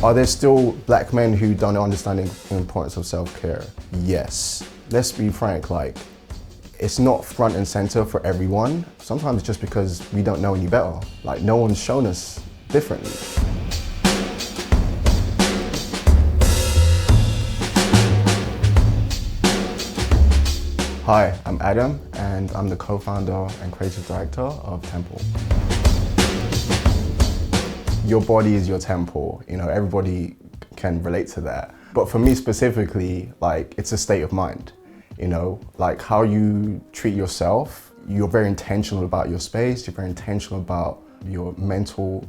Are there still black men who don't understand the importance of self-care? Yes. Let's be frank, like, it's not front and center for everyone. Sometimes it's just because we don't know any better. Like, no one's shown us differently. Hi, I'm Adam, and I'm the co-founder and creative director of Temple. Your body is your temple. You know, everybody can relate to that. But for me specifically, like, it's a state of mind. You know, like how you treat yourself, you're very intentional about your space, you're very intentional about your mental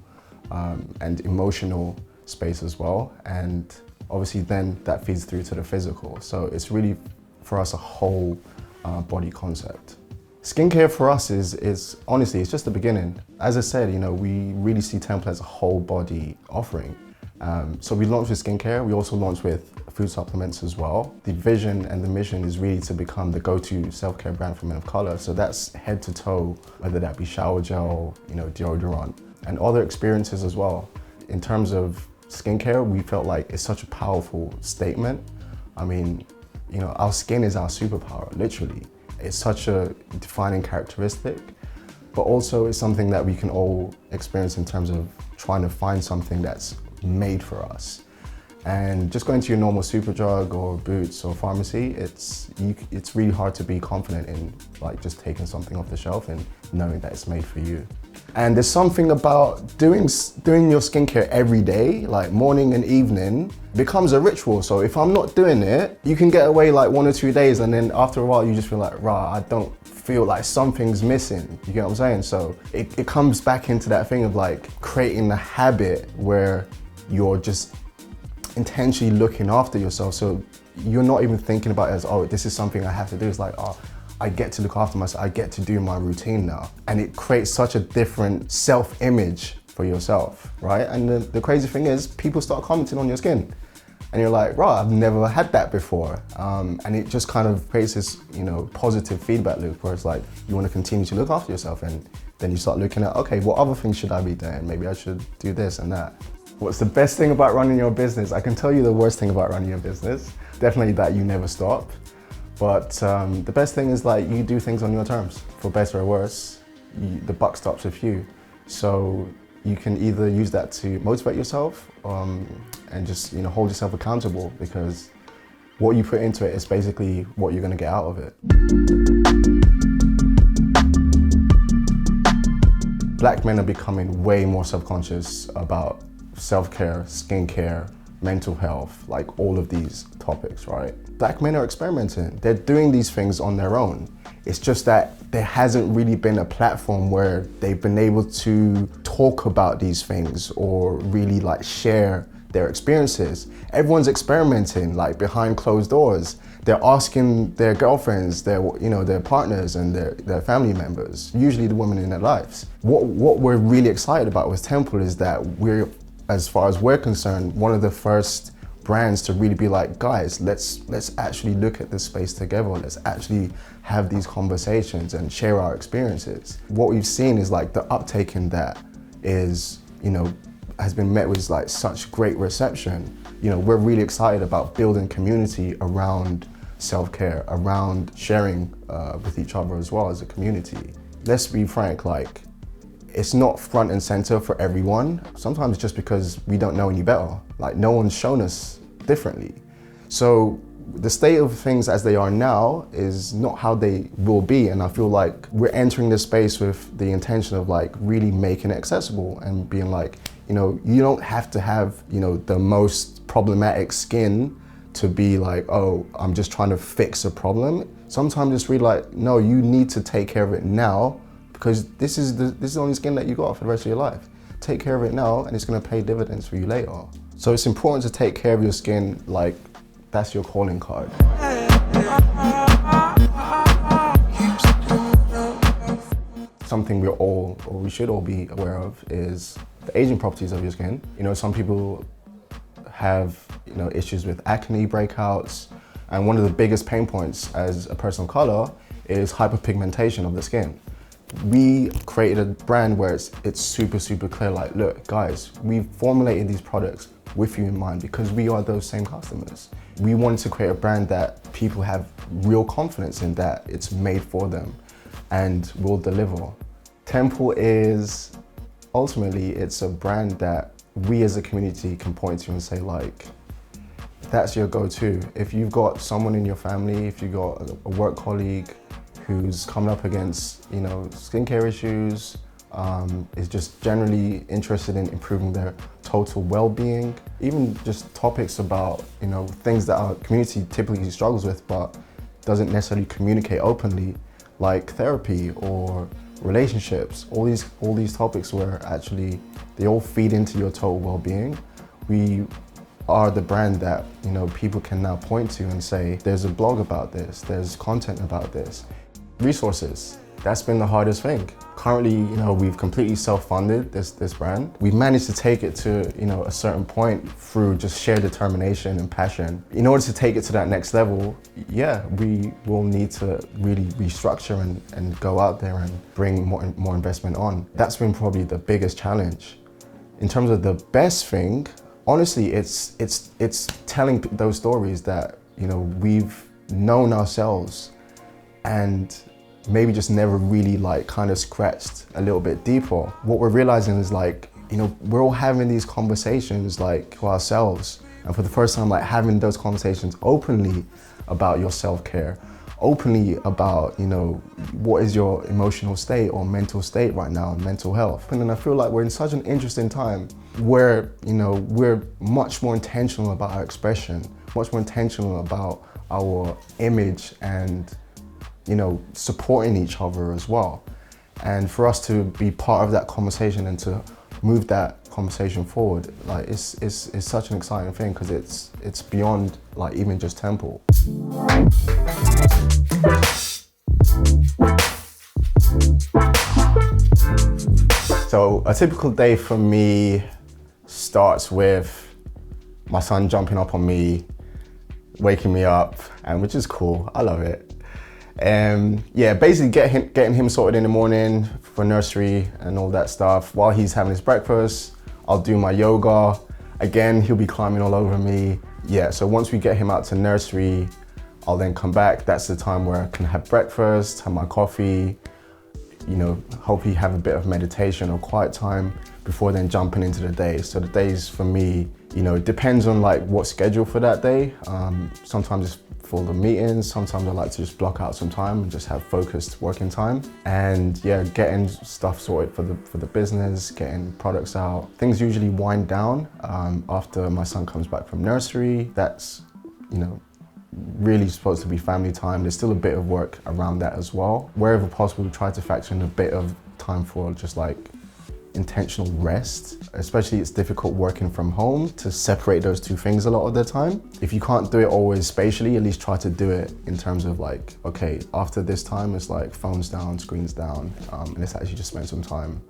and emotional space as well. And obviously then that feeds through to the physical. So it's really, for us, a whole body concept. Skincare for us is honestly, it's just the beginning. As I said, you know, we really see Temple as a whole body offering. So we launched with skincare, we also launched with food supplements as well. The vision and the mission is really to become the go-to self-care brand for men of color. So that's head to toe, whether that be shower gel, you know, deodorant, and other experiences as well. In terms of skincare, we felt like it's such a powerful statement. I mean, you know, our skin is our superpower, literally. It's such a defining characteristic, but also it's something that we can all experience in terms of trying to find something that's made for us. And just going to your normal Superdrug or Boots or pharmacy, it's really hard to be confident in like just taking something off the shelf and knowing that it's made for you. And there's something about doing your skincare every day, like morning and evening, becomes a ritual. So if I'm not doing it, you can get away like 1 or 2 days, and then after a while you just feel like, rah, I don't feel like something's missing. You get what I'm saying? So it comes back into that thing of like creating a habit where you're just intentionally looking after yourself. So you're not even thinking about it as, oh, this is something I have to do. It's like, oh, I get to look after myself. I get to do my routine now. And it creates such a different self-image for yourself, right? And the crazy thing is, people start commenting on your skin. And you're like, right, I've never had that before. And it just kind of creates this, you know, positive feedback loop where it's like, you want to continue to look after yourself. And then you start looking at, okay, what other things should I be doing? Maybe I should do this and that. What's the best thing about running your business? I can tell you the worst thing about running your business. Definitely that you never stop. But the best thing is like you do things on your terms. For better or worse, the buck stops with you. So you can either use that to motivate yourself and just, you know, hold yourself accountable, because what you put into it is basically what you're gonna get out of it. Black men are becoming way more self-conscious about self-care, skincare, mental health, like all of these topics, right? Black men are experimenting. They're doing these things on their own. It's just that there hasn't really been a platform where they've been able to talk about these things or really like share their experiences. Everyone's experimenting like behind closed doors. They're asking their girlfriends, their partners and their family members, usually the women in their lives. What we're really excited about with Temple is that we're, as far as we're concerned, one of the first brands to really be like, guys, let's actually look at this space together. Let's actually have these conversations and share our experiences. What we've seen is like the uptake in that is, you know, has been met with like such great reception. You know, we're really excited about building community around self-care, around sharing with each other as well as a community. Let's be frank, like, it's not front and center for everyone. Sometimes it's just because we don't know any better. Like, no one's shown us differently. So the state of things as they are now is not how they will be. And I feel like we're entering this space with the intention of like really making it accessible and being like, you know, you don't have to have, you know, the most problematic skin to be like, oh, I'm just trying to fix a problem. Sometimes it's really like, no, you need to take care of it now, because this is the only skin that you got for the rest of your life. Take care of it now and it's gonna pay dividends for you later. So it's important to take care of your skin like that's your calling card. Something we should all be aware of is the aging properties of your skin. You know, some people have, you know, issues with acne breakouts, and one of the biggest pain points as a person of color is hyperpigmentation of the skin. we created a brand where it's super clear, like, look guys, we've formulated these products with you in mind because we are those same customers. We wanted to create a brand that people have real confidence in, that it's made for them and will deliver. Temple is, ultimately, it's a brand that we as a community can point to and say, like, that's your go-to. If you've got someone in your family, if you've got a work colleague who's coming up against, you know, skincare issues, is just generally interested in improving their total well-being, even just topics about, you know, things that our community typically struggles with but doesn't necessarily communicate openly, like therapy or relationships, all these topics where actually they all feed into your total well-being. We are the brand that, you know, people can now point to and say, there's a blog about this, there's content about this. Resources, that's been the hardest thing. Currently, you know, we've completely self-funded this brand. We've managed to take it to, you know, a certain point through just sheer determination and passion. In order to take it to that next level, yeah, we will need to really restructure and go out there and bring more investment on. That's been probably the biggest challenge. In terms of the best thing, honestly, it's telling those stories that, you know, we've known ourselves and maybe just never really like kind of scratched a little bit deeper. What we're realizing is, like, you know, we're all having these conversations like for ourselves, and for the first time, like, having those conversations openly about your self-care, openly about, you know, what is your emotional state or mental state right now, and mental health. And then I feel like we're in such an interesting time where, you know, we're much more intentional about our expression, much more intentional about our image and, you know, supporting each other as well. And for us to be part of that conversation and to move that conversation forward, like, it's such an exciting thing because it's beyond like even just Temple. So a typical day for me starts with my son jumping up on me, waking me up, and which is cool, I love it. Yeah, basically getting him sorted in the morning for nursery and all that stuff. While he's having his breakfast, I'll do my yoga. Again, he'll be climbing all over me. Yeah, so once we get him out to nursery, I'll then come back. That's the time where I can have breakfast, have my coffee, you know, hopefully have a bit of meditation or quiet time before then jumping into the day. So the days for me, you know, it depends on like what's scheduled for that day. Sometimes it's full of meetings, sometimes I like to just block out some time and just have focused working time. And yeah, getting stuff sorted for the business, getting products out. Things usually wind down after my son comes back from nursery. That's, you know, really supposed to be family time. There's still a bit of work around that as well. Wherever possible, we try to factor in a bit of time for just like intentional rest. Especially it's difficult working from home to separate those two things a lot of the time. If you can't do it always spatially, at least try to do it in terms of like, okay, after this time it's like phones down, screens down, and it's actually just spend some time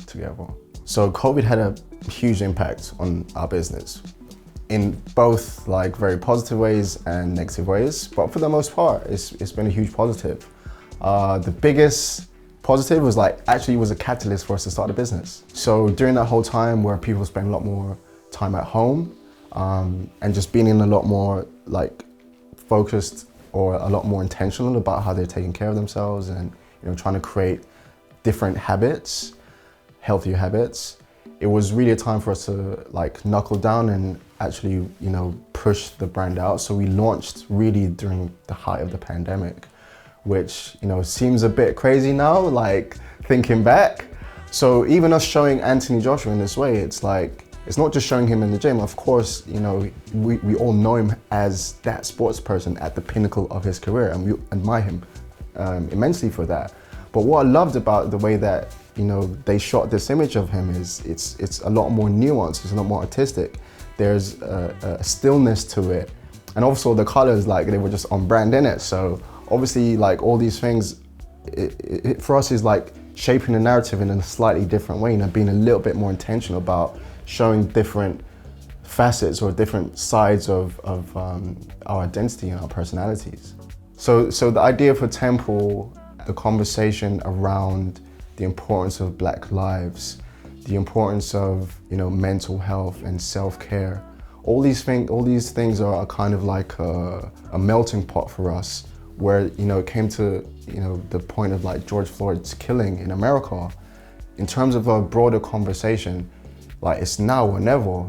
together. So COVID had a huge impact on our business in both like very positive ways and negative ways, but for the most part, it's been a huge positive. The biggest positive was like, actually was a catalyst for us to start a business. So during that whole time where people spend a lot more time at home and just being in a lot more like focused or a lot more intentional about how they're taking care of themselves and, you know, trying to create different habits, healthier habits, it was really a time for us to like knuckle down and actually, you know, push the brand out. So we launched really during the height of the pandemic, which, you know, seems a bit crazy now, like thinking back. So even us showing Anthony Joshua in this way, it's like, it's not just showing him in the gym. Of course, you know, we all know him as that sports person at the pinnacle of his career, and we admire him immensely for that. But what I loved about the way that, you know, they shot this image of him is it's a lot more nuanced, it's a lot more artistic. There's a stillness to it. And also the colors, like they were just on brand in it. So obviously, like all these things, it for us is like shaping the narrative in a slightly different way, you know, being a little bit more intentional about showing different facets or different sides of our identity and our personalities. So the idea for Temple The conversation around the importance of Black lives, the importance of, mental health and self-care. All these things are kind of like a melting pot for us, where, it came to, the point of like George Floyd's killing in America. In terms of a broader conversation, like it's now or never.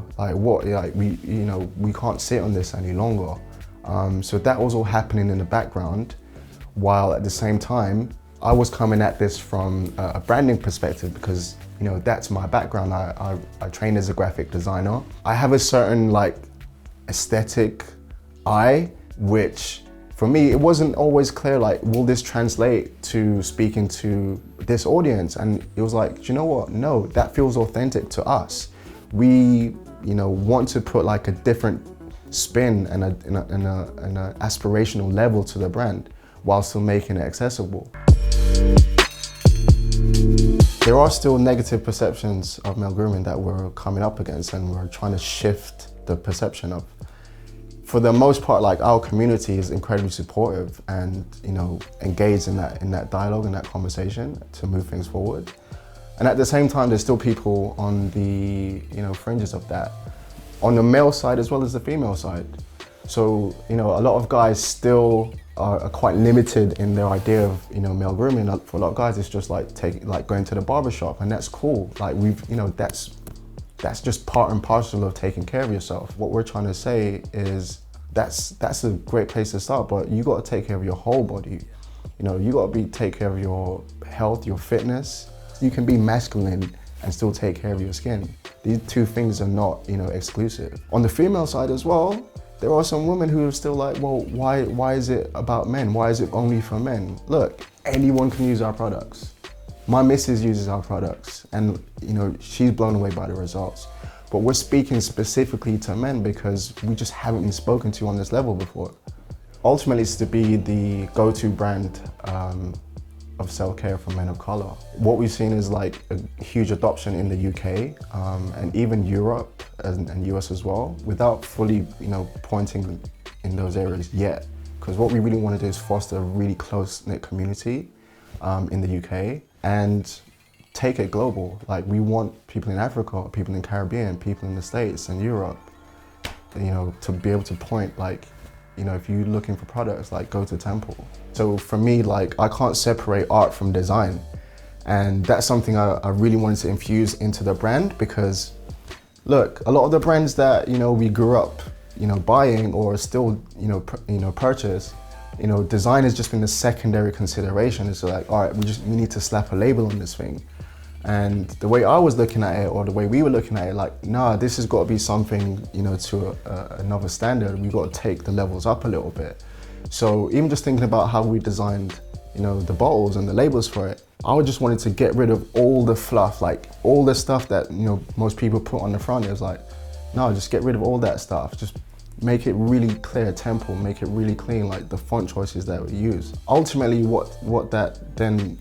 We can't sit on this any longer. So that was all happening in the background, while at the same time, I was coming at this from a branding perspective because, that's my background. I trained as a graphic designer. I have a certain aesthetic eye, which for me, it wasn't always clear, will this translate to speaking to this audience? And it was like, do you know what? No, that feels authentic to us. We, want to put a different spin and an aspirational level to the brand while still making it accessible. There are still negative perceptions of male grooming that we're coming up against, and we're trying to shift the perception of. For the most part, our community is incredibly supportive and, engaged in that dialogue and that conversation to move things forward. And at the same time, there's still people on the, fringes of that, on the male side as well as the female side. So, a lot of guys still are quite limited in their idea of, male grooming. For a lot of guys, it's just going to the barbershop, and that's cool. That's just part and parcel of taking care of yourself. What we're trying to say is that's a great place to start, but you got to take care of your whole body. You got to take care of your health, your fitness. You can be masculine and still take care of your skin. These two things are not, exclusive. On the female side as well, there are some women who are still like, well, why is it about men? Why is it only for men? Look, anyone can use our products. My missus uses our products, and she's blown away by the results. But we're speaking specifically to men because we just haven't been spoken to on this level before. Ultimately, it's to be the go-to brand of self-care for men of color. What we've seen is a huge adoption in the UK and even Europe and US as well, without fully pointing in those areas yet. Because what we really want to do is foster a really close-knit community in the UK and take it global. We want people in Africa, people in the Caribbean, people in the States and Europe, to be able to point if you're looking for products, go to Temple. So for me, I can't separate art from design. And that's something I really wanted to infuse into the brand because, look, a lot of the brands that, we grew up, buying or still, purchase, design has just been a secondary consideration. It's all right, we need to slap a label on this thing. And the way I was looking at it, or the way we were looking at it, nah, this has got to be something, to another standard. We've got to take the levels up a little bit. So even just thinking about how we designed, the bottles and the labels for it, I just wanted to get rid of all the fluff, all the stuff that, most people put on the front. It was no, just get rid of all that stuff. Just make it really clear, Temple, make it really clean, the font choices that we use. Ultimately, what that then,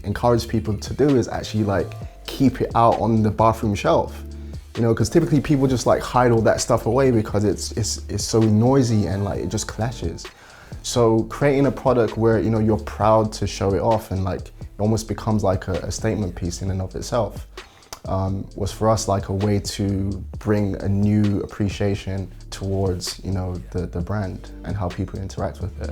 encouraged people to do is actually keep it out on the bathroom shelf. Because typically people just hide all that stuff away because it's so noisy and it just clashes. So creating a product where, you're proud to show it off and it almost becomes a statement piece in and of itself. Was for us a way to bring a new appreciation towards the brand and how people interact with it.